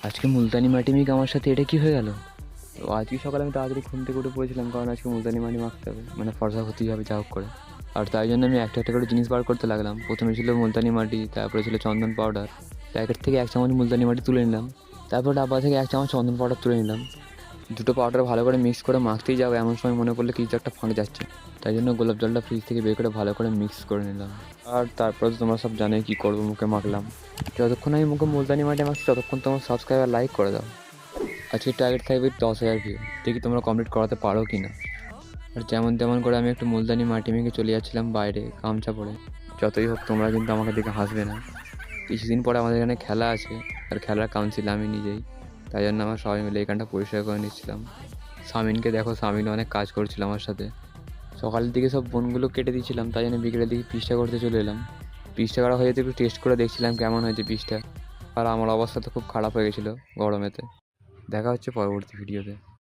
আজকে মুলতানি মাটি মেখে আমার সাথে এটা কি হয়ে গেল? তো আজকে সকালে আমি তাড়াতাড়ি ঘুম থেকে উঠে পড়েছিলাম, কারণ আজকে মুলতানি মাটি মাখতে হবে, মানে ফর্সা হতেই হবে যা হোক করে। আর তাই জন্য আমি একটা একটা করে জিনিস বার করতে লাগলাম। প্রথমে ছিল মুলতানি মাটি, তারপরে ছিল চন্দন পাউডার। প্যাকেট থেকে 1 চামচ মুলতানি মাটি তুলে নিলাম, তারপর ডাব্বা থেকে 1 চামচ চন্দন পাউডার তুলে নিলাম। দুটো পাউডার ভালো করে মিক্স করে মাখতেই যাবো, এমন সময় মনে পড়লো কিছু একটা ফাঁক যাচ্ছে। তাই জন্য গোলাপ জলটা ফ্রিজ থেকে বের করে ভালো করে মিক্স করে নিলাম। আর তারপরে তো তোমরা সব জানোই কী করবো, মুখে মাখলাম। যতক্ষণ আমি মুখে মুলতানি মাটি মাখছি ততক্ষণ তোমার সাবস্ক্রাইব আর লাইক করে দাও। আজকে টার্গেট থাকবে 10,000 ভিউ, দেখি তোমরা কমপ্লিট করাতে পারো কি না। আর যেমন তেমন করে আমি একটু মুলতানি মাটি মেখে চলে যাচ্ছিলাম বাইরে গামছা পরে। যতই হোক তোমরা কিন্তু আমাকে দেখে হাসবে না। কিছুদিন পরে আমাদের এখানে খেলা আছে, আর খেলার কাউন্সিল আমি নিজেই। তাই জন্য আমরা সবাই মিলে এখানটা পরিষ্কার করে নিচ্ছিলাম। সামিনকে দেখো, সামিন অনেক কাজ করছিল আমার সাথে। সকালের দিকে সব বনগুলো কেটে দিয়েছিলাম, তাই জন্য বিকেলের দিকে পিসটা করতে চলে এলাম। পিসটা করা হয়ে যেতে একটু টেস্ট করে দেখছিলাম কেমন হয়েছে পিসটা। আর আমার অবস্থা তো খুব খারাপ হয়ে গেছিলো গরমেতে। দেখা হচ্ছে পরবর্তী ভিডিওতে।